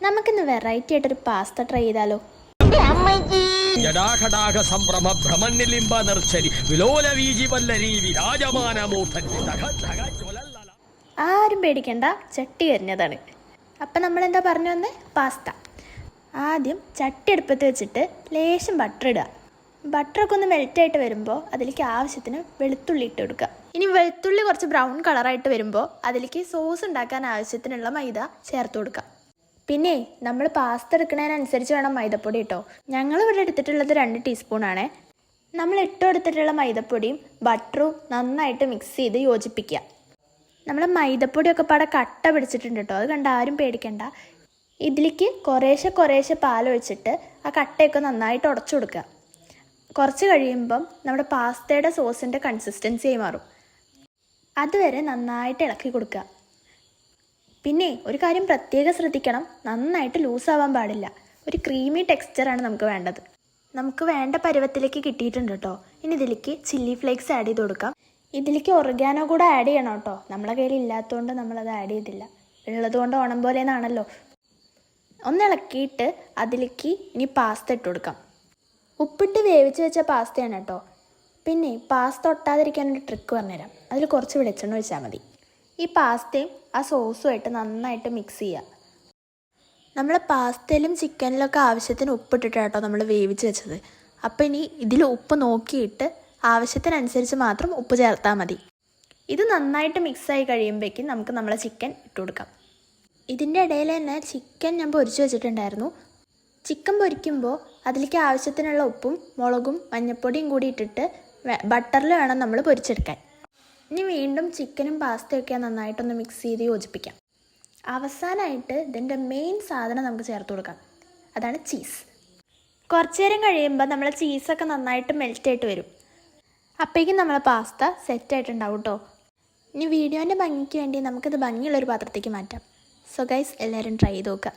നമുക്കിന്ന് വെറൈറ്റി ആയിട്ടൊരു pasta try ചെയ്താലോ? ആരും പേടിക്കണ്ട, ചട്ടി വരുന്നതാണ്. അപ്പം നമ്മളെന്താ പറഞ്ഞു വന്നേ? പാസ്ത. ആദ്യം ചട്ടി അടുപ്പത്ത് വെച്ചിട്ട് ലേശം ബട്ടർ ഇടുക. ബട്ടറൊക്കെ ഒന്ന് മെൽറ്റായിട്ട് വരുമ്പോൾ അതിലേക്ക് ആവശ്യത്തിന് വെളുത്തുള്ളി ഇട്ട് കൊടുക്കുക. ഇനി വെളുത്തുള്ളി കുറച്ച് ബ്രൗൺ കളറായിട്ട് വരുമ്പോൾ അതിലേക്ക് സോസ് ഉണ്ടാക്കാൻ ആവശ്യത്തിനുള്ള മൈദ ചേർത്ത് കൊടുക്കുക. പിന്നെ നമ്മൾ പാസ്ത എടുക്കുന്നതിനനുസരിച്ച് വേണം മൈദപ്പൊടി കേട്ടോ. ഞങ്ങളിവിടെ എടുത്തിട്ടുള്ളത് 2 ടീസ്പൂണാണ്. നമ്മൾ ഇട്ട് കൊടുത്തിട്ടുള്ള മൈദപ്പൊടിയും ബട്ടറും നന്നായിട്ട് മിക്സ് ചെയ്ത് യോജിപ്പിക്കുക. നമ്മൾ മൈദപ്പൊടിയൊക്കെ പാടെ കട്ട പിടിച്ചിട്ടുണ്ട് കേട്ടോ, അത് കണ്ട ആരും പേടിക്കണ്ട. ഇതിലേക്ക് കുറേശ്ശെ പാലൊഴിച്ചിട്ട് ആ കട്ടയൊക്കെ നന്നായിട്ട് ഉടച്ചു കൊടുക്കുക. കുറച്ച് കഴിയുമ്പം നമ്മുടെ പാസ്തയുടെ സോസിൻ്റെ കൺസിസ്റ്റൻസിയായി മാറും. അതുവരെ നന്നായിട്ട് ഇളക്കി കൊടുക്കുക. പിന്നെ ഒരു കാര്യം പ്രത്യേകം ശ്രദ്ധിക്കണം, നന്നായിട്ട് ലൂസാവാൻ പാടില്ല. ഒരു ക്രീമി ടെക്സ്ചറാണ് നമുക്ക് വേണ്ടത്. നമുക്ക് വേണ്ട പരുവത്തിലേക്ക് കിട്ടിയിട്ടുണ്ട് കേട്ടോ. ഇനി ഇതിലേക്ക് ചില്ലി ഫ്ലേക്സ് ആഡ് ചെയ്ത് കൊടുക്കാം. ഇതിലേക്ക് ഒറിഗാനോ കൂടെ ആഡ് ചെയ്യണം കേട്ടോ. നമ്മളെ കയ്യിൽ ഇല്ലാത്തതുകൊണ്ട് നമ്മളത് ആഡ് ചെയ്തില്ല. ഉള്ളതുകൊണ്ട് ഓണം പോലെയെന്നാണല്ലോ. ഒന്ന് ഇളക്കിയിട്ട് അതിലേക്ക് ഇനി പാസ്ത ഇട്ട് കൊടുക്കാം. ഉപ്പിട്ട് വേവിച്ച് വെച്ച പാസ്തയാണ് കേട്ടോ. പിന്നെ പാസ്ത ഒട്ടാതിരിക്കാനൊരു ട്രിക്ക് പറഞ്ഞുതരാം. അതിൽ കുറച്ച് വെളിച്ചെണ്ണ ഒഴിച്ചാൽ മതി. ഈ പാസ്തയും ആ സോസുമായിട്ട് നന്നായിട്ട് മിക്സ് ചെയ്യുക. നമ്മൾ പാസ്തയിലും ചിക്കനിലൊക്കെ ആവശ്യത്തിന് ഉപ്പിട്ടിട്ടാണ് കേട്ടോ നമ്മൾ വേവിച്ച് വെച്ചത്. അപ്പോൾ ഇനി ഇതിൽ ഉപ്പ് നോക്കിയിട്ട് ആവശ്യത്തിനനുസരിച്ച് മാത്രം ഉപ്പ് ചേർത്താൽ മതി. ഇത് നന്നായിട്ട് മിക്സായി കഴിയുമ്പോഴേക്കും നമുക്ക് നമ്മളെ ചിക്കൻ ഇട്ട് കൊടുക്കാം. ഇതിൻ്റെ ഇടയിൽ തന്നെ ചിക്കൻ ഞാൻ പൊരിച്ച് വെച്ചിട്ടുണ്ടായിരുന്നു. ചിക്കൻ പൊരിക്കുമ്പോൾ അതിലേക്ക് ആവശ്യത്തിനുള്ള ഉപ്പും മുളകും മഞ്ഞൾപ്പൊടിയും കൂടി ഇട്ടിട്ട് ബട്ടറിൽ വേണം നമ്മൾ പൊരിച്ചെടുക്കാൻ. ഇനി വീണ്ടും ചിക്കനും പാസ്തയൊക്കെ നന്നായിട്ടൊന്ന് മിക്സ് ചെയ്ത് യോജിപ്പിക്കാം. അവസാനമായിട്ട് ഇതിൻ്റെ മെയിൻ സാധനം നമുക്ക് ചേർത്ത് കൊടുക്കാം. അതാണ് ചീസ്. കുറച്ച് നേരം കഴിയുമ്പോൾ നമ്മളെ ചീസൊക്കെ നന്നായിട്ട് മെൽറ്റായിട്ട് വരും. അപ്പോഴേക്കും നമ്മളെ പാസ്ത സെറ്റായിട്ടുണ്ടാവും കേട്ടോ. ഇനി വീഡിയോൻ്റെ ഭംഗിക്ക് വേണ്ടി നമുക്കിത് ഭംഗിയുള്ളൊരു പാത്രത്തേക്ക് മാറ്റാം. സോ ഗൈസ്, എല്ലാവരും ട്രൈ ചെയ്ത് നോക്കുക.